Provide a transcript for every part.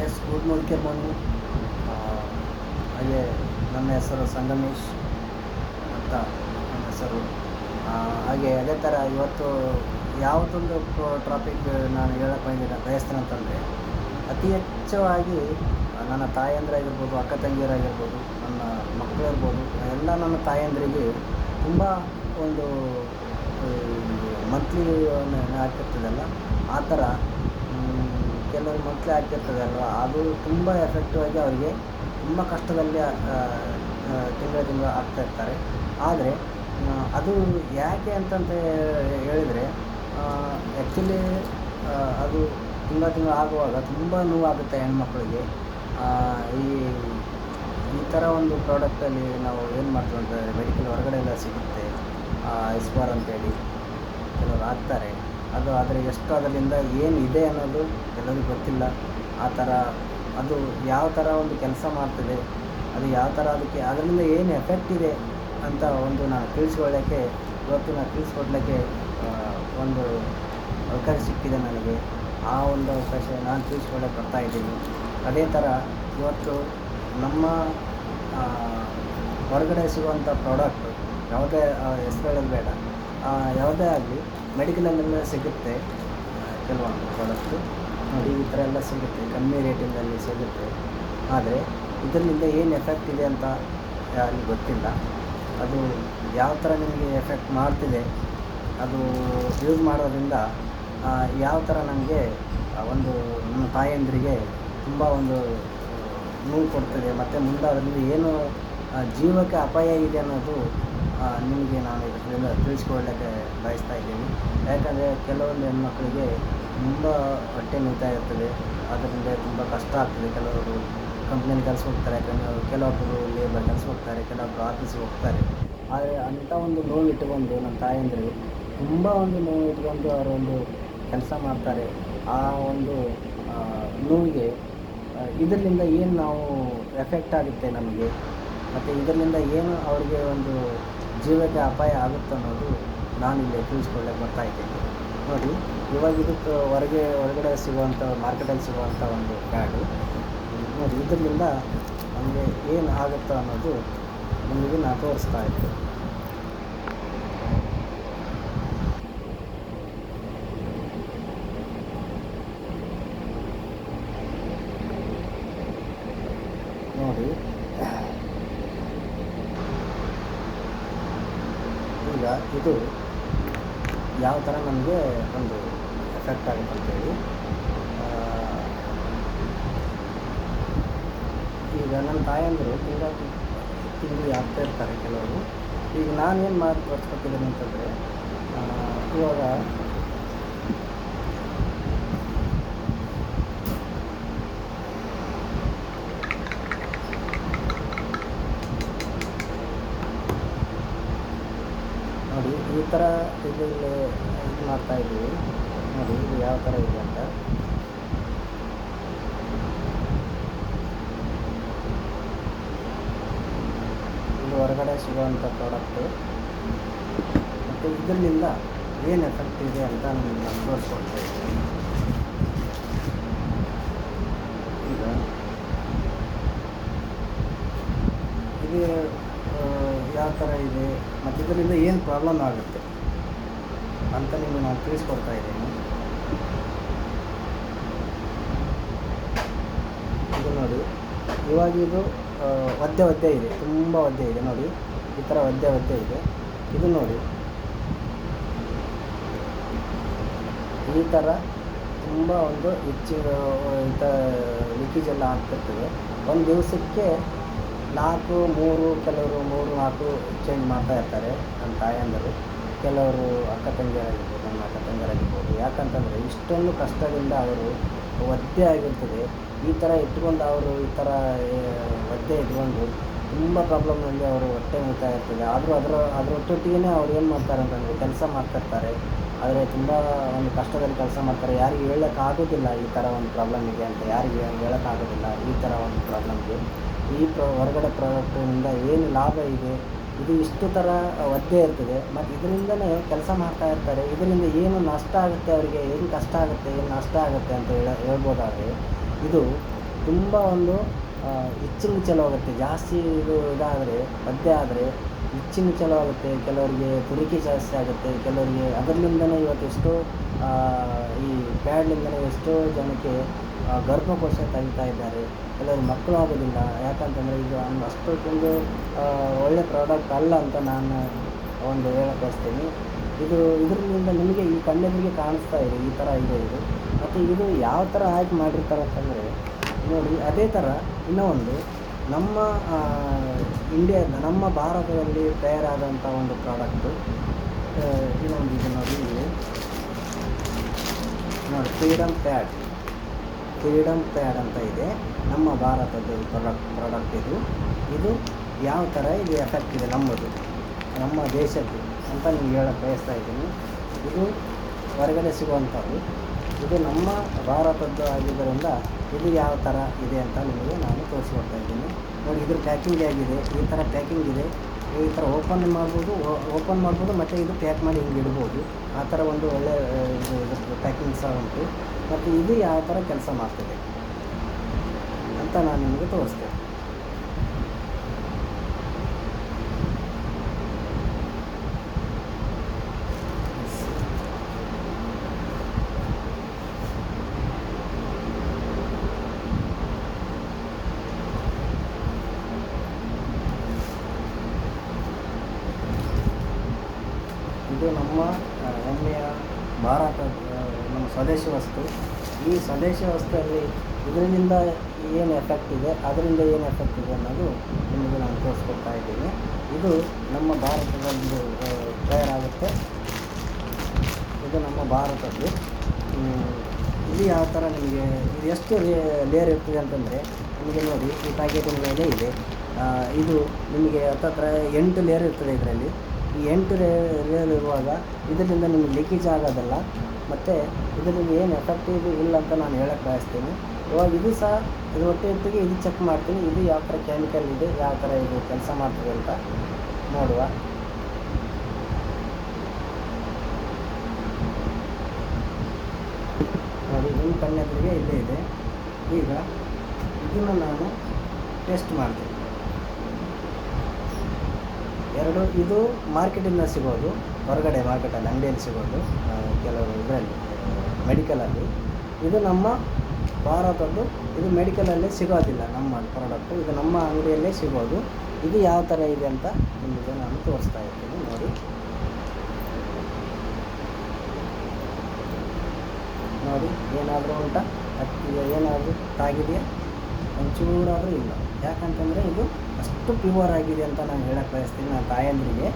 Yes good morning. ಹಾಗೆ ನನ್ನ ಹೆಸರು ಸಂಗಮೇಶ್ ಅಂತ ನನ್ನ ಹೆಸರು. ಹಾಗೆ ಅದೇ ಥರ ಇವತ್ತು ಯಾವುದೊಂದು ಟಾಪಿಕ್ ನಾನು ಹೇಳಕ್ಕೆ ಬಯಸ್ತೇನೆ ಅಂತಂದರೆ, ಅತಿ ಹೆಚ್ಚವಾಗಿ ನನ್ನ ತಾಯಂದಿರಾಗಿರ್ಬೋದು, ಅಕ್ಕ ತಂಗಿಯರಾಗಿರ್ಬೋದು, ನನ್ನ ಮಕ್ಕಳಿರ್ಬೋದು, ಎಲ್ಲ ನನ್ನ ತಾಯಂದಿರಿಗೆ ತುಂಬ ಒಂದು ಮಂತ್ಲಿ ಹಾಕಿರ್ತದಲ್ಲ, ಆ ಥರ ಕೆಲವರು ಮಂತ್ಲಿ ಹಾಕಿರ್ತದಲ್ವ, ಅದು ತುಂಬ ಎಫೆಕ್ಟಿವಾಗಿ ಅವರಿಗೆ ತುಂಬ ಕಷ್ಟದಲ್ಲಿ ತಿಂಗಳು ಆಗ್ತಾಯಿರ್ತಾರೆ. ಆದರೆ ಅದು ಯಾಕೆ ಅಂತಂತ ಹೇಳಿದರೆ, ಆ್ಯಕ್ಚುಲಿ ಅದು ತಿಂಗಳು ಆಗುವಾಗ ತುಂಬ ನೋವಾಗುತ್ತೆ ಹೆಣ್ಮಕ್ಳಿಗೆ. ಈ ಥರ ಒಂದು ಪ್ರಾಡಕ್ಟಲ್ಲಿ ನಾವು ಏನು ಮಾಡ್ತೀವಿ ಅಂತಂದರೆ, ಮೆಡಿಕಲ್ ಹೊರಗಡೆ ಎಲ್ಲ ಸಿಗುತ್ತೆ, ಎಸ್ಪಾರ್ ಅಂತೇಳಿ ಕೆಲವರು ಹಾಕ್ತಾರೆ. ಆದರೆ ಎಷ್ಟು ಅದರಿಂದ ಏನಿದೆ ಅನ್ನೋದು ಕೆಲವರಿಗೆ ಗೊತ್ತಿಲ್ಲ. ಆ ಥರ ಅದು ಯಾವ ಥರ ಒಂದು ಕೆಲಸ ಮಾಡ್ತಿದೆ, ಅದು ಯಾವ ಥರ ಅದರಿಂದ ಏನು ಎಫೆಕ್ಟ್ ಇದೆ ಅಂತ ನಾನು ತಿಳಿಸ್ಕೊಳ್ಳೋಕ್ಕೆ ತಿಳಿಸ್ಕೊಡ್ಲಿಕ್ಕೆ ಒಂದು ಅವಕಾಶ ಸಿಕ್ಕಿದೆ ನನಗೆ. ಆ ಒಂದು ಅವಕಾಶ ನಾನು ತಿಳಿಸ್ಕೊಳ್ಳೋಕೆ ಬರ್ತಾಯಿದ್ದೀನಿ. ಅದೇ ಥರ ಇವತ್ತು ನಮ್ಮ ಹೊರಗಡೆ ಸಿಗುವಂಥ ಪ್ರಾಡಕ್ಟು ಯಾವುದೇ ಹೆಸರುಗಳಲ್ಲಿ ಬೇಡ, ಯಾವುದೇ ಆಗಲಿ ಮೆಡಿಕಲಲ್ಲೆಲ್ಲ ಸಿಗುತ್ತೆ. ಕೆಲವೊಂದು ಪ್ರಾಡಕ್ಟು ನೋಡಿ ಈ ಥರ ಎಲ್ಲ ಸಿಗುತ್ತೆ, ಕಮ್ಮಿ ರೇಟಿನಲ್ಲಿ ಸಿಗುತ್ತೆ. ಆದರೆ ಇದರಿಂದ ಏನು ಎಫೆಕ್ಟ್ ಇದೆ ಅಂತ ಯಾರಿಗೂ ಗೊತ್ತಿಲ್ಲ. ಅದು ಯಾವ ಥರ ನಿಮಗೆ ಎಫೆಕ್ಟ್ ಮಾಡ್ತಿದೆ, ಅದು ಯೂಸ್ ಮಾಡೋದ್ರಿಂದ ಯಾವ ಥರ ನಮಗೆ ನಮ್ಮ ತಾಯಂದಿರಿಗೆ ತುಂಬ ಒಂದು ನೋವು ಕೊಡ್ತದೆ, ಮತ್ತು ಮುಂದೆ ಅದರಿಂದ ಏನು ಜೀವಕ್ಕೆ ಅಪಾಯ ಇದೆ ಅನ್ನೋದು ನಿಮಗೆ ನಾನು ಇದರಿಂದ ತಿಳಿಸ್ಕೊಳ್ಳೋಕ್ಕೆ ಬಯಸ್ತಾ ಇದ್ದೀನಿ. ಯಾಕಂದರೆ ಕೆಲವೊಂದು ಹೆಣ್ಮಕ್ಳಿಗೆ ತುಂಬ ಹೊಟ್ಟೆ ನೋಯ್ತಾ ಇರ್ತದೆ, ಅದರಿಂದ ತುಂಬ ಕಷ್ಟ ಆಗ್ತದೆ. ಕೆಲವರು ಕಂಪ್ನಿಯಲ್ಲಿ ಕೆಲಸ ಹೋಗ್ತಾರೆ, ಕೆಲವೊಬ್ಬರು ಲೇಬರ್ ಕೆಲಸ ಹೋಗ್ತಾರೆ, ಕೆಲವೊಬ್ಬರು ಆಫೀಸಿಗೆ ಹೋಗ್ತಾರೆ. ಆದರೆ ಅಂಥ ಒಂದು ನೋವು ಇಟ್ಟುಕೊಂಡು ನಮ್ಮ ತಾಯಂದಿರು ತುಂಬ ಒಂದು ನೋವು ಇಟ್ಕೊಂಡು ಅವರೊಂದು ಕೆಲಸ ಮಾಡ್ತಾರೆ. ಆ ಒಂದು ನೋವಿಗೆ ಇದರಿಂದ ಏನು ನಾವು ಎಫೆಕ್ಟ್ ಆಗುತ್ತೆ ನಮಗೆ, ಮತ್ತು ಇದರಿಂದ ಏನು ಅವ್ರಿಗೆ ಒಂದು ಜೀವಕ್ಕೆ ಅಪಾಯ ಆಗುತ್ತೆ ಅನ್ನೋದು ನಾನು ಇಲ್ಲಿ ತಿಳಿಸ್ಕೊಳ್ಳೋಕೆ ಬರ್ತಾಯಿದ್ದೀನಿ. ನೋಡಿ, ಇವಾಗ ಇದಕ್ಕೆ ಹೊರಗಡೆ ಸಿಗುವಂಥ ಮಾರ್ಕೆಟಲ್ಲಿ ಸಿಗುವಂಥ ಒಂದು ಪ್ಯಾಡು ನೋಡಿ, ಇದರಿಂದ ನಮಗೆ ಏನು ಆಗುತ್ತೋ ಅನ್ನೋದು ನಿಮಗೆ ನಾನು ತೋರಿಸ್ತಾ ಇದ್ದೆ. ನೋಡಿ, ಈಗ ಇದು ಯಾವ ಥರ ನಮಗೆ ಒಂದು ಎಫೆಕ್ಟ್ ಆಗುತ್ತೆ ಅಂತೇಳಿ. ಈಗ ನನ್ನ ತಾಯಂದಿರು ತಿಂಗಳು ಆಗ್ತಾ ಇರ್ತಾರೆ ಕೆಲವರು. ಈಗ ನಾನೇನು ಮಾಡಿ ತೋರಿಸ್ಕೊತಿದ್ದೀನಿ ಅಂತಂದರೆ, ಇವಾಗ ನೋಡಿ ಈ ಥರ ಇದು ಮಾಡ್ತಾಯಿದ್ದೀವಿ. ನೋಡಿ ಇದು ಯಾವ ಥರ ಇದೆ ಅಂತ. ಇದು ಹೊರಗಡೆ ಸಿಗುವಂಥ ಪ್ರಾಡಕ್ಟು, ಮತ್ತು ಇದರಿಂದ ಏನು ಎಫೆಕ್ಟ್ ಇದೆ ಅಂತ ನಾನು ತೋರಿಸ್ಕೊಡ್ತಾ ಇದ್ದೀನಿ. ಈಗ ಇದು ಯಾವ ಥರ ಇದೆ ಮತ್ತು ಇದರಿಂದ ಏನು ಪ್ರಾಬ್ಲಮ್ ಆಗುತ್ತೆ ಅಂತ ನಿಮಗೆ ನಾನು ತಿಳಿಸ್ಕೊಡ್ತಾ ಇದ್ದೀನಿ. ಇದು ನೋಡಿ, ಇವಾಗ ಇದು ಒದ್ದೆ ಇದೆ, ತುಂಬ ಒದ್ದೆ ಇದೆ. ನೋಡಿ ಈ ಥರ ಒದ್ದೆ ಇದೆ. ಇದು ನೋಡಿ, ಈ ಥರ ತುಂಬ ಒಂದು ಲೀಕೇಜ್ ಎಲ್ಲ ಆಗ್ತಿರ್ತದೆ. ಒಂದು ದಿವಸಕ್ಕೆ 4-3 ಕೆಲವರು 3-4 ಚೇಂಜ್ ಮಾಡ್ತಾ ಇರ್ತಾರೆ ನನ್ನ ತಾಯಂದರು. ಕೆಲವರು ಅಕ್ಕ ತಂಗಿಯರಾಗಿರ್ಬೋದು. ಯಾಕಂತಂದರೆ ಇಷ್ಟೊಂದು ಕಷ್ಟದಿಂದ ಅವರು ಒದ್ದೆ ಆಗಿರ್ತದೆ. ಈ ಥರ ಇಟ್ಕೊಂಡು ಅವರು ಈ ಥರ ಒದ್ದೆ ಇಟ್ಕೊಂಡು ತುಂಬ ಪ್ರಾಬ್ಲಮ್ನಲ್ಲಿ ಅವರು ಹೊಟ್ಟೆ ನೋಯ್ತಾ ಇರ್ತದೆ. ಆದರೂ ಅದರೊಟ್ಟಿಗೆ ಅವ್ರು ಏನು ಮಾಡ್ತಾರೆ ಅಂತಂದರೆ ಕೆಲಸ ಮಾಡ್ತಿರ್ತಾರೆ. ಆದರೆ ತುಂಬ ಒಂದು ಕಷ್ಟದಲ್ಲಿ ಕೆಲಸ ಮಾಡ್ತಾರೆ. ಯಾರಿಗೆ ಹೇಳೋಕ್ಕಾಗೋದಿಲ್ಲ ಈ ಥರ ಒಂದು ಪ್ರಾಬ್ಲಮ್ ಇದೆ ಅಂತ, ಯಾರಿಗೆ ಹೇಳೋಕ್ಕಾಗೋದಿಲ್ಲ ಈ ಥರ ಒಂದು ಪ್ರಾಬ್ಲಮ್ಗೆ. ಹೊರಗಡೆ ಪ್ರಾಡಕ್ಟಿನಿಂದ ಏನು ಲಾಭ ಇದೆ, ಇದು ಇಷ್ಟು ಥರ ಒದ್ದೆ ಇರ್ತದೆ, ಮತ್ತು ಇದರಿಂದನೇ ಕೆಲಸ ಮಾಡ್ತಾ ಇರ್ತಾರೆ. ಇದರಿಂದ ಏನು ನಷ್ಟ ಆಗುತ್ತೆ ಅವರಿಗೆ, ಏನು ಕಷ್ಟ ಆಗುತ್ತೆ, ಏನು ನಷ್ಟ ಆಗುತ್ತೆ ಅಂತ ಹೇಳ್ಬೋದಾದರೆ, ಇದು ತುಂಬ ಒಂದು ಇಚ್ಚಿಂಗ್ ಚಲೋ ಆಗುತ್ತೆ. ಜಾಸ್ತಿ ಇದಾದರೆ ಒದ್ದೆ ಆದರೆ ಇಚ್ಚಿಂಗ್ ಚಲೋ ಆಗುತ್ತೆ. ಕೆಲವರಿಗೆ ತುರಿಕೆ ಜಾಸ್ತಿ ಆಗುತ್ತೆ. ಕೆಲವರಿಗೆ ಅದರಿಂದನೇ ಇವತ್ತು ಎಷ್ಟೋ ಈ ಪ್ಯಾಡ್ಲಿಂದನೇ ಎಷ್ಟೋ ಜನಕ್ಕೆ ಗರ್ಭಕೋಶ ತೆಗಿತಾ ಇದ್ದಾರೆ. ಕೆಲವರು ಮಕ್ಕಳು ಆಗೋದಿಲ್ಲ. ಯಾಕಂತಂದರೆ ಇದು ಅಷ್ಟೊಂದು ಒಳ್ಳೆ ಪ್ರಾಡಕ್ಟ್ ಅಲ್ಲ ಅಂತ ನಾನು ಒಂದು ಹೇಳಕ್ಕೆ ಬಯಸ್ತೀನಿ. ಇದರಿಂದ ನಿಮಗೆ ಈ ಕಣ್ಣೆದುರಿಗೆ ಕಾಣಿಸ್ತಾ ಇದೆ, ಈ ಥರ ಇದೆ ಇದು. ಮತ್ತು ಇದು ಯಾವ ಥರ ಆಯ್ಕೆ ಮಾಡಿರ್ತಾರೆ ಅಂತಂದರೆ ನೋಡಿ, ಅದೇ ಥರ ಇನ್ನೂ ಒಂದು ನಮ್ಮ ನಮ್ಮ ಭಾರತದಲ್ಲಿ ತಯಾರಾದಂಥ ಒಂದು ಪ್ರಾಡಕ್ಟು ಇನ್ನೊಂದು ಇದು ನೋಡಿ, ಇಲ್ಲಿ ನೋಡಿ ಫ್ರೀಡಮ್ ಪ್ಯಾಡ್ ಅಂತ ಇದೆ. ನಮ್ಮ ಭಾರತದ ಪ್ರಾಡಕ್ಟ್ ಇದು ಯಾವ ಥರ ಇದು ಎಫೆಕ್ಟ್ ಇದೆ ನಮ್ಮ ದೇಶದ್ದು ಅಂತ ನಿಮ್ಗೆ ಹೇಳಕ್ಕೆ ಬಯಸ್ತಾ ಇದ್ದೀನಿ. ಇದು ಹೊರಗಡೆ ಸಿಗುವಂಥದ್ದು, ಇದು ನಮ್ಮ ಭಾರತದ್ದು ಆಗಿದ್ದರಿಂದ ಇದು ಯಾವ ಥರ ಇದೆ ಅಂತ ನಿಮಗೆ ನಾನು ತೋರಿಸ್ಕೊಡ್ತಾ ಇದ್ದೀನಿ. ನೋಡಿ, ಇದ್ರ ಪ್ಯಾಕಿಂಗ್ ಆಗಿದೆ, ಈ ಥರ ಪ್ಯಾಕಿಂಗ್ ಇದೆ. ಈ ಥರ ಓಪನ್ ಮಾಡ್ಬೋದು ಮತ್ತು ಇದು ಪ್ಯಾಕ್ ಮಾಡಿ ಹಿಂಗೆ ಇಡ್ಬೋದು. ಆ ಥರ ಒಂದು ಒಳ್ಳೆ ಇದು ಪ್ಯಾಕಿಂಗ್ ಸಹ ಉಂಟು. ಮತ್ತು ಇದು ಯಾವ ಥರ ಕೆಲಸ ಮಾಡ್ತದೆ ಅಂತ ನಾನು ನಿಮಗೆ ತೋರಿಸ್ತೇನೆ. ಇದು ನಮ್ಮ ಹೆಮ್ಮೆಯ ಭಾರತದ ನಮ್ಮ ಸ್ವದೇಶಿ ವಸ್ತು. ಈ ಸ್ವದೇಶಿ ವಸ್ತುವಲ್ಲಿ ಇದರಿಂದ ಏನು ಎಫೆಕ್ಟ್ ಇದೆ, ಅದರಿಂದ ಏನು ಎಫೆಕ್ಟ್ ಇದೆ ಅನ್ನೋದು ನಿಮಗೆ ನಾನು ತೋರಿಸ್ಕೊಡ್ತಾ ಇದ್ದೀನಿ. ಇದು ನಮ್ಮ ಭಾರತದಲ್ಲಿ ತಯಾರಾಗುತ್ತೆ. ಇದು ನಮ್ಮ ಭಾರತದ್ದು. ಇದು ಯಾವ ಥರ ನಿಮಗೆ ಇದು ಎಷ್ಟು ಲೇಯರ್ ಇರ್ತದೆ ಅಂತಂದರೆ, ನಿಮಗೆ ನೋಡಿ ಈ ಪ್ಯಾಕೆಟಿನ ಮೇಲೆ ಇದೆ. ಇದು ನಿಮಗೆ ಹತ್ತತ್ರ 8 ಲೇಯರ್ ಇರ್ತದೆ ಇದರಲ್ಲಿ. ಈ 8 ಲೇಯರ್ ಇರುವಾಗ ಇದರಿಂದ ನಿಮಗೆ ಲೀಕೇಜ್ ಆಗೋದಲ್ಲ. ಮತ್ತು ಇದರಿಂದ ಏನು ಎಫೆಕ್ಟ್ ಇಲ್ಲ ಅಂತ ನಾನು ಹೇಳಕ್ಕೆ ಬಯಸ್ತೀನಿ. ಇವಾಗ ಇದು ಸಹ ಇದು ಹೊಟ್ಟೆಗೆ ಇದು ಚೆಕ್ ಮಾಡ್ತೀನಿ, ಇದು ಯಾವ ಥರ ಕೆಮಿಕಲ್ ಇದೆ, ಯಾವ ಥರ ಇದು ಕೆಲಸ ಮಾಡ್ತದೆ ಅಂತ ನೋಡುವ. ನೋಡಿ, ನಿಮ್ಮ ಕಣ್ಣೆದುರಿಗೆ ಇಲ್ಲೇ ಇದೆ. ಈಗ ಇದನ್ನು ನಾನು ಟೆಸ್ಟ್ ಮಾಡ್ತೀನಿ. ಇದು ಮಾರ್ಕೆಟಿಂದ ಸಿಗೋದು, ಹೊರಗಡೆ ಮಾರ್ಕೆಟಲ್ಲಿ ಅಂಗಡಿಯಲ್ಲಿ ಸಿಗೋದು, ಕೆಲವರು ಇದರಲ್ಲಿ ಮೆಡಿಕಲಲ್ಲಿ. ಇದು ನಮ್ಮ ಭಾರತದ್ದು. ಇದು ಮೆಡಿಕಲಲ್ಲಿ ಸಿಗೋದಿಲ್ಲ ನಮ್ಮ ಪ್ರಾಡಕ್ಟು, ಇದು ನಮ್ಮ ಅಂಗಡಿಯಲ್ಲೇ ಸಿಗೋದು. ಇದು ಯಾವ ಥರ ಇದೆ ಅಂತ ನಿಮಗೆ ನಾನು ತೋರಿಸ್ತಾ ಇರ್ತೀನಿ. ನೋಡಿ ಏನಾದರೂ ಉಂಟಾ, ಏನಾದರೂ ತಾಗಿದೆಯಾ? ಒಂಚೂರಾದರೂ ಇಲ್ಲ. ಯಾಕಂತಂದರೆ ಇದು ಅಷ್ಟು ಪ್ಯೂರ್ ಆಗಿದೆ ಅಂತ ನಾನು ಹೇಳಕ್ಕೆ ಬಯಸ್ತೀನಿ ನನ್ನ ತಾಯಂದಿರಿಗೆ.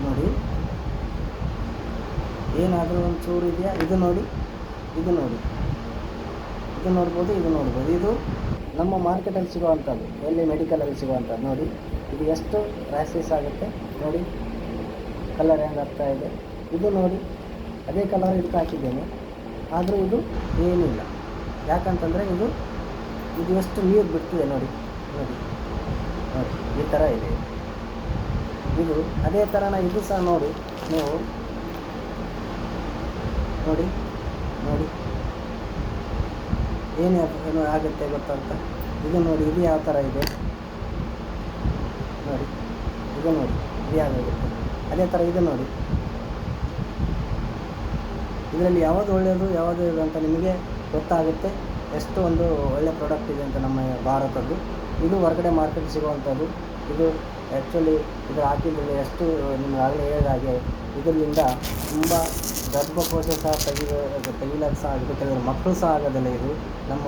ನೋಡಿ, ಏನಾದರೂ ಒಂದು ಚೂರು ಇದೆಯಾ? ಇದು ನೋಡ್ಬೋದು. ಇದು ನಮ್ಮ ಮಾರ್ಕೆಟಲ್ಲಿ ಸಿಗೋವಂಥದ್ದು, ಎಲ್ಲಿ ಮೆಡಿಕಲಲ್ಲಿ ಸಿಗೋವಂಥದ್ದು. ನೋಡಿ, ಇದು ಎಷ್ಟು ರ್ಯಾಷಸ್ ಆಗುತ್ತೆ ನೋಡಿ, ಕಲರ್ ಹೆಂಗೆ ಆಗ್ತಾ ಇದೆ. ಇದು ನೋಡಿ, ಅದೇ ಕಲರ್ ಇದಕ್ಕೆ ಹಾಕಿದ್ದೇನೆ, ಆದರೂ ಇದು ಏನಿಲ್ಲ. ಯಾಕಂತಂದರೆ ಇದು ಎಷ್ಟು ನೀರು ಬಿಡ್ತಿದೆ ನೋಡಿ. ಈ ಥರ ಇದೆ. ಇದು ಅದೇ ಥರನ ಇದು ಸಹ ನೋಡಿ, ನೀವು ನೋಡಿ ಏನು ಆಗುತ್ತೆ ಗೊತ್ತಂತ. ಇದು ನೋಡಿ, ಇದು ಯಾವ ಥರ ಇದೆ ನೋಡಿ. ಇದು ಯಾವಾಗುತ್ತೆ. ಅದೇ ಥರ ಇದು ನೋಡಿ. ಇದರಲ್ಲಿ ಯಾವುದು ಒಳ್ಳೆಯದು ಯಾವುದು ಇದು ಅಂತ ನಿಮಗೆ ಗೊತ್ತಾಗುತ್ತೆ. ಎಷ್ಟು ಒಂದು ಒಳ್ಳೆ ಪ್ರಾಡಕ್ಟ್ ಇದೆ ಅಂತ ನಮ್ಮ ಭಾರತದ್ದು. ಇದು ಹೊರಗಡೆ ಮಾರ್ಕೆಟ್ ಸಿಗುವಂಥದ್ದು. ಇದು ಆ್ಯಕ್ಚುಲಿ ಇದು ಹಾಕಿದರೆ ಎಷ್ಟು ನಿಮ್ಗೆ ಆಗಲೇ ಹೇಳಿದ ಹಾಗೆ ಇದರಿಂದ ತುಂಬ ಗರ್ಭಕೋಶ ಸಹ ತೆಗಿಲಕ್ಕೆ ಸಹ ಆಗುತ್ತೆ. ಕೆಲವರು ಮಕ್ಕಳು ಸಹ ಆಗೋದಿಲ್ಲ. ಇದು ನಮ್ಮ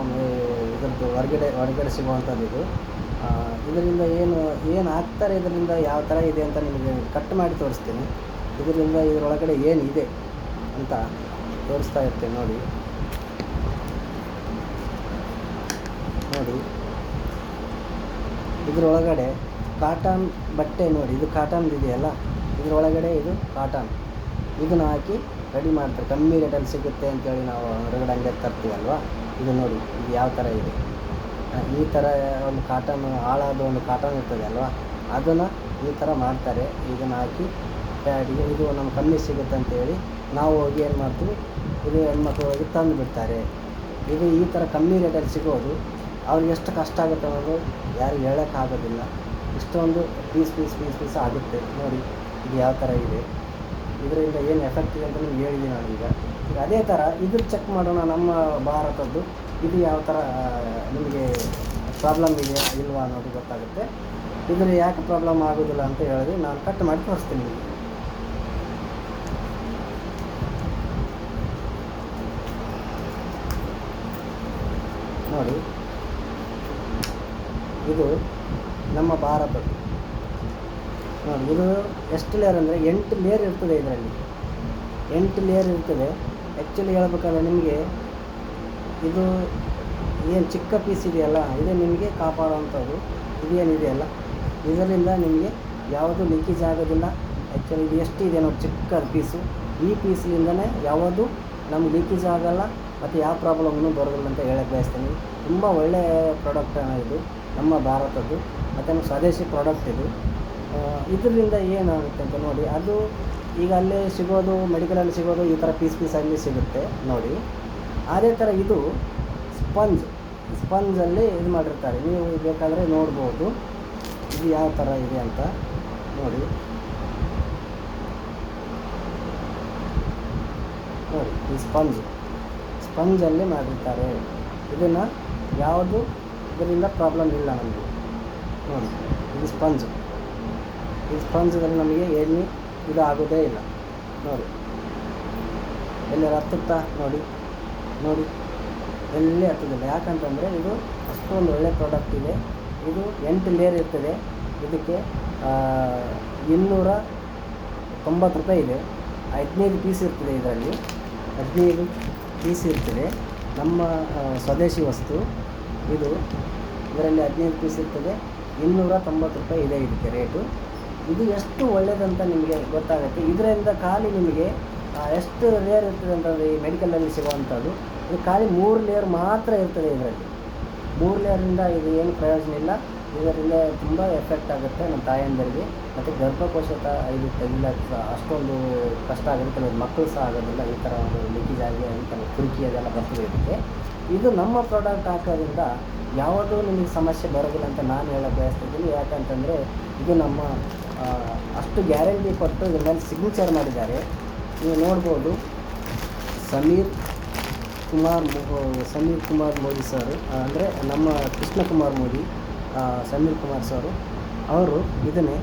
ಇದರದ್ದು ಹೊರಗಡೆ ಸಿಗುವಂಥದ್ದು. ಇದರಿಂದ ಏನು ಹಾಕ್ತಾರೆ, ಇದರಿಂದ ಯಾವ ಥರ ಇದೆ ಅಂತ ನಿಮಗೆ ಕಟ್ ಮಾಡಿ ತೋರಿಸ್ತೀನಿ. ಇದರೊಳಗಡೆ ಏನಿದೆ ಅಂತ ತೋರಿಸ್ತಾ ಇರ್ತೇನೆ. ನೋಡಿ, ಇದರೊಳಗಡೆ ಕಾಟನ್ ಬಟ್ಟೆ ನೋಡಿ, ಇದು ಕಾಟನ್ ಇದೆಯಲ್ಲ, ಇದರೊಳಗಡೆ ಇದು ಕಾಟನ್. ಇದನ್ನು ಹಾಕಿ ರೆಡಿ ಮಾಡ್ತಾರೆ. ಕಮ್ಮಿ ರೇಟಲ್ಲಿ ಸಿಗುತ್ತೆ ಅಂತೇಳಿ ನಾವು ಹೊರಗಡೆ ಅಂಗಡಿಯಲ್ಲಿ ತರ್ತೀವಲ್ವ. ಇದು ನೋಡಿ, ಇದು ಯಾವ ಥರ ಇದೆ. ಈ ಥರ ಒಂದು ಕಾಟನ್, ಹಾಳಾದ ಒಂದು ಕಾಟನ್ ಇರ್ತದೆ ಅಲ್ವಾ, ಅದನ್ನು ಈ ಥರ ಮಾಡ್ತಾರೆ. ಇದನ್ನು ಹಾಕಿ ಪ್ಯಾಡಿಗೆ ಇದು ನಮ್ಗೆ ಕಮ್ಮಿ ಸಿಗುತ್ತೆ ಅಂತೇಳಿ ನಾವು ಹೋಗಿ ಏನು ಮಾಡ್ತೀವಿ, ಇದು ಹೆಣ್ಮಕ್ಳು ಹೋಗಿ ತಂದು ಬಿಡ್ತಾರೆ. ಇದು ಈ ಥರ ಕಮ್ಮಿ ರೇಟಲ್ಲಿ ಸಿಗೋದು. ಅವ್ರಿಗೆ ಎಷ್ಟು ಕಷ್ಟ ಆಗುತ್ತೆ ಅನ್ನೋದು ಯಾರಿಗೆ ಹೇಳೋಕ್ಕಾಗೋದಿಲ್ಲ. ಇಷ್ಟೊಂದು ಪೀಸ್ ಆಗುತ್ತೆ ನೋಡಿ. ಇದು ಯಾವ ಥರ ಇದೆ, ಇದರಿಂದ ಏನು ಎಫೆಕ್ಟ್ ಇದೆ ಅಂತ ನಿಮ್ಗೆ ಹೇಳಿದ್ದೀನಿ ನಾನೀಗ. ಈಗ ಅದೇ ಥರ ಇದ್ರ ಚೆಕ್ ಮಾಡೋಣ ನಮ್ಮ ಭಾರತದ್ದು. ಇದು ಯಾವ ಥರ ನಿಮಗೆ ಪ್ರಾಬ್ಲಮ್ ಇದೆಯಾ ಇಲ್ವಾ ಅನ್ನೋದು ಗೊತ್ತಾಗುತ್ತೆ. ಇದ್ರ ಯಾಕೆ ಪ್ರಾಬ್ಲಮ್ ಆಗೋದಿಲ್ಲ ಅಂತ ಹೇಳಿದ್ರೆ ನಾನು ಕಟ್ ಮಾಡಿ ತೋರಿಸ್ತೀನಿ ನಿಮಗೆ. ನೋಡಿ, ಇದು ನಮ್ಮ ಭಾರತದ್ದು. ನೋಡಿ, ಇದು ಎಷ್ಟು ಲೇಯರ್ ಅಂದರೆ 8 ಲೇಯರ್ ಇರ್ತದೆ. ಇದರಲ್ಲಿ 8 ಲೇಯರ್ ಇರ್ತದೆ. ಆ್ಯಕ್ಚುಲಿ ಹೇಳ್ಬೇಕಾದ್ರೆ ನಿಮಗೆ ಇದು ಏನು ಚಿಕ್ಕ ಪೀಸ್ ಇದೆಯಲ್ಲ, ಇದೇ ನಿಮಗೆ ಕಾಪಾಡುವಂಥದ್ದು. ಇದೇನಿದೆಯಲ್ಲ, ಇದರಿಂದ ನಿಮಗೆ ಯಾವುದು ಲೀಕೇಜ್ ಆಗೋದಿಲ್ಲ. ಆ್ಯಕ್ಚುಲಿ ಇದು ಎಷ್ಟು ಇದೆ ನೋಡಿ, ಚಿಕ್ಕ ಪೀಸು. ಈ ಪೀಸ್ಲಿಂದನೇ ಯಾವುದು ನಮ್ಗೆ ಲೀಕೇಜ್ ಆಗೋಲ್ಲ ಮತ್ತು ಯಾವ ಪ್ರಾಬ್ಲಮ್ನೂ ಬರೋದಿಲ್ಲ ಅಂತ ಹೇಳಕ್ಕೆ ಬಯಸ್ತೀನಿ. ತುಂಬ ಒಳ್ಳೆಯ ಪ್ರಾಡಕ್ಟ್ ಇದು ನಮ್ಮ ಭಾರತದ್ದು ಮತ್ತು ನಮ್ಮ ಸ್ವದೇಶಿ ಪ್ರಾಡಕ್ಟ್ ಇದು. ಇದರಿಂದ ಏನಾಗುತ್ತೆ ಅಂತ ನೋಡಿ, ಅದು ಈಗ ಅಲ್ಲೇ ಸಿಗೋದು, ಮೆಡಿಕಲಲ್ಲಿ ಸಿಗೋದು ಈ ಥರ ಪೀಸ್ ಅಲ್ಲಿ ಸಿಗುತ್ತೆ ನೋಡಿ. ಅದೇ ಥರ ಇದು ಸ್ಪಂಜಲ್ಲಿ ಇದು ಮಾಡಿರ್ತಾರೆ. ನೀವು ಬೇಕಾದರೆ ನೋಡ್ಬೋದು ಇದು ಯಾವ ಥರ ಇದೆ ಅಂತ ನೋಡಿ. ನೋಡಿ, ಈ ಸ್ಪಂಜಲ್ಲಿ ಮಾಡಿರ್ತಾರೆ. ಇದನ್ನು ಯಾವುದು ಇದರಿಂದ ಪ್ರಾಬ್ಲಮ್ ಇಲ್ಲ ನಮಗೆ. ನೋಡಿ, ಇದು ಈ ಸ್ಪಂಜಲ್ಲಿ ನಮಗೆ ಏನು ಇದು ಆಗೋದೇ ಇಲ್ಲ ನೋಡಿ. ಎಲ್ಲಿ ಹತ್ತುತ್ತಾ ನೋಡಿ, ಎಲ್ಲಿ ಹತ್ತೋದಿಲ್ಲ. ಯಾಕಂತಂದರೆ ಇದು ಅಷ್ಟೊಂದು ಒಳ್ಳೆ ಪ್ರಾಡಕ್ಟ್ ಇದೆ. ಇದು 8 ಲೇಯರ್ ಇರ್ತದೆ. ಇದಕ್ಕೆ 290 ರೂಪಾಯಿ ಇದೆ. 15 ಪೀಸ್ ಇರ್ತದೆ. ಇದರಲ್ಲಿ 15 ಪೀಸ್ ಇರ್ತದೆ. ನಮ್ಮ ಸ್ವದೇಶಿ ವಸ್ತು ಇದು. ಇದರಲ್ಲಿ 15 ಪೀಸ್ ಇರ್ತದೆ. 290 ರೂಪಾಯಿ ಇದೆ ಇದಕ್ಕೆ ರೇಟು. ಇದು ಎಷ್ಟು ಒಳ್ಳೆಯದಂತ ನಿಮಗೆ ಗೊತ್ತಾಗುತ್ತೆ. ಇದರಿಂದ ಖಾಲಿ ನಿಮಗೆ ಎಷ್ಟು ಲೇಯರ್ ಇರ್ತದೆ ಅಂತಂದರೆ ಈ ಮೆಡಿಕಲಲ್ಲಿ ಸಿಗುವಂಥದ್ದು ಇದು ಖಾಲಿ 3 ಲೇಯರ್ ಮಾತ್ರ ಇರ್ತದೆ. ಇದರಲ್ಲಿ 3 ಲೇಯರಿಂದ ಇದು ಏನು ಪ್ರಯೋಜನ ಇಲ್ಲ. ಇದರಿಂದ ತುಂಬ ಎಫೆಕ್ಟ್ ಆಗುತ್ತೆ ನಮ್ಮ ತಾಯಂದರಿಗೆ ಮತ್ತು ಗರ್ಭಕೋಶ ಇದು ತೆಗಿಲಕ್ಕೆ ಅಷ್ಟೊಂದು ಕಷ್ಟ ಆಗುತ್ತೆ. ಕೆಲವು ಮಕ್ಕಳು ಸಹ ಆಗೋದಿಲ್ಲ. ಈ ಥರ ಒಂದು ಲೀಕೇಜ್ ಆಗಿ ಕೆಲವು ತುರುಕಿ ಅದೆಲ್ಲ ಬರ್ತದೆ ಇದಕ್ಕೆ. ಇದು ನಮ್ಮ ಪ್ರಾಡಕ್ಟ್ ಹಾಕೋದ್ರಿಂದ ಯಾವುದೂ ನಿಮಗೆ ಸಮಸ್ಯೆ ಬರೋದಿಲ್ಲ ಅಂತ ನಾನು ಹೇಳಕ್ಕೆ ಬಯಸ್ತಿದ್ದೀನಿ. ಯಾಕಂತಂದರೆ ಇದು ನಮ್ಮ ಅಷ್ಟು ಗ್ಯಾರಂಟಿ ಕೊಟ್ಟು ಇದ್ರ ಮೇಲೆ ಸಿಗ್ನೇಚರ್ ಮಾಡಿದ್ದಾರೆ. ನೀವು ನೋಡ್ಬೋದು, ಸಮೀರ್ ಕುಮಾರ್ ಮೋದಿ ಸರ್, ಅಂದರೆ ನಮ್ಮ ಕೃಷ್ಣಕುಮಾರ್ ಮೋದಿ, ಸಮೀರ್ ಕುಮಾರ್ ಸರು ಅವರು ಇದನ್ನೇ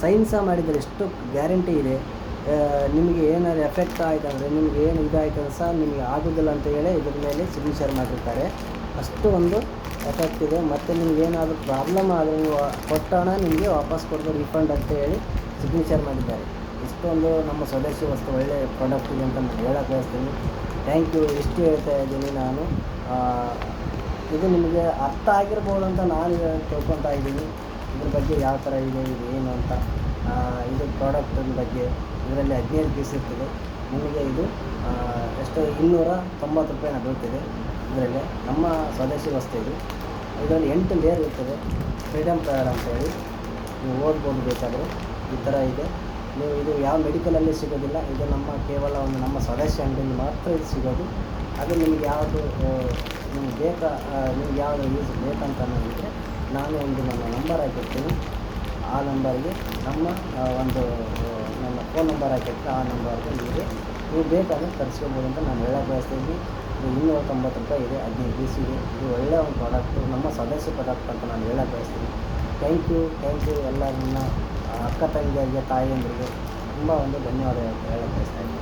ಸೈನ್ ಸಹ ಮಾಡಿದ್ದಾರೆ. ಎಷ್ಟು ಗ್ಯಾರಂಟಿ ಇದೆ. ನಿಮಗೆ ಏನಾದ್ರು ಎಫೆಕ್ಟ್ ಆಯಿತು ಅಂದರೆ, ನಿಮಗೆ ಏನು ಇದಾಯಿತು ಅಂದರೆ ಸಹ ನಿಮಗೆ ಆಗೋದಿಲ್ಲ ಅಂತ ಹೇಳಿ ಇದ್ರ ಮೇಲೆ ಸಿಗ್ನೇಚರ್ ಮಾಡಿರ್ತಾರೆ. ಅಷ್ಟು ಒಂದು ಎಫೆಕ್ಟ್ ಇದೆ. ಮತ್ತು ನಿಮಗೇನಾದರೂ ಪ್ರಾಬ್ಲಮ್ ಆದರೆ ನೀವು ಕೊಟ್ಟ ಹಣ ನಿಮಗೆ ವಾಪಸ್ ಕೊಡೋದು ರಿಫಂಡ್ ಅಂತ ಹೇಳಿ ಸಿಗ್ನೇಚರ್ ಮಾಡಿದ್ದಾರೆ. ಇಷ್ಟೊಂದು ನಮ್ಮ ಸ್ವದೇಶಿ ವಸ್ತು ಒಳ್ಳೆಯ ಪ್ರಾಡಕ್ಟ್ ಇದೆ ಅಂತ ನಾನು ಹೇಳಕ್ಕೆ ಬಯಸ್ತೀನಿ. Thank you. ಇಷ್ಟು ಹೇಳ್ತಾ ಇದ್ದೀನಿ ನಾನು. ಇದು ನಿಮಗೆ ಅರ್ಥ ಆಗಿರ್ಬೋದು ಅಂತ ನಾನು ತಿಳ್ಕೊತಾ ಇದ್ದೀನಿ. ಇದ್ರ ಬಗ್ಗೆ ಯಾವ ಥರ ಇದೆ, ಇದು ಏನು ಅಂತ. ಇದು ಪ್ರಾಡಕ್ಟಿನ ಬಗ್ಗೆ ಇದರಲ್ಲಿ 15 ಪೀಸ್ ಇರ್ತದೆ. ನಿಮಗೆ ಇದು ಎಷ್ಟು 290 ರೂಪಾಯಿನ ಬೀಳ್ತದೆ. ಇದರಲ್ಲಿ ನಮ್ಮ ಸ್ವದೇಶಿ ವಸ್ತು ಇದು. ಇದರಲ್ಲಿ 8 ಲೇಯರ್ ಇರ್ತದೆ. ಫ್ರೀಡಮ್ ಪ್ರಯರ್ ಅಂತೇಳಿ ನೀವು ಓದ್ಬೋದು ಬೇಕಾದರೆ. ಈ ಥರ ಇದೆ. ನೀವು ಇದು ಯಾವ ಮೆಡಿಕಲಲ್ಲಿ ಸಿಗೋದಿಲ್ಲ. ಇದು ಕೇವಲ ಒಂದು ನಮ್ಮ ಸ್ವದೇಶಿ ಅಂಗಡಿಯಲ್ಲಿ ಮಾತ್ರ ಇದು ಸಿಗೋದು. ಅದು ನಿಮಗೆ ಯಾವುದು ನಿಮ್ಗೆ ನಿಮ್ಗೆ ಯಾವುದು ಯೂಸ್ ಬೇಕಂತ ಅನ್ನೋದಿದ್ರೆ ನಾನು ನನ್ನ ನಂಬರ್ ಹಾಕಿರ್ತೀನಿ. ಆ ನಂಬರ್ಗೆ ನನ್ನ ಫೋನ್ ನಂಬರ್ ಹಾಕಿರ್ತೀನಿ. ಆ ನಂಬರ್ಗೆ ನೀವು ಬೇಕಾದರೆ ತರಿಸ್ಕೊಬೋದು ಅಂತ ನಾನು ಹೇಳಕ್ಕೆ ಬಯಸ್ತೀನಿ. ಇದು 290 ರೂಪಾಯಿ ಇದೆ. 15 ಪೀಸ್ ಇದೆ. ಇದು ಒಳ್ಳೆಯ ಒಂದು ಪ್ರಾಡಕ್ಟು, ನಮ್ಮ ಸ್ವದೇಶಿ ಪ್ರಾಡಕ್ಟ್ ಅಂತ ನಾನು ಹೇಳಕ್ಕೆ ಬಯಸ್ತೀನಿ. ಥ್ಯಾಂಕ್ ಯು ಎಲ್ಲ ನನ್ನ ಅಕ್ಕ ತಂಗಿಯರಿಗೆ, ತಾಯಿಯಂದಿರಿಗೆ ತುಂಬ ಒಂದು ಧನ್ಯವಾದ ಹೇಳಕ್ಕೆ ಬಯಸ್ತಾ ಇದ್ದೀನಿ.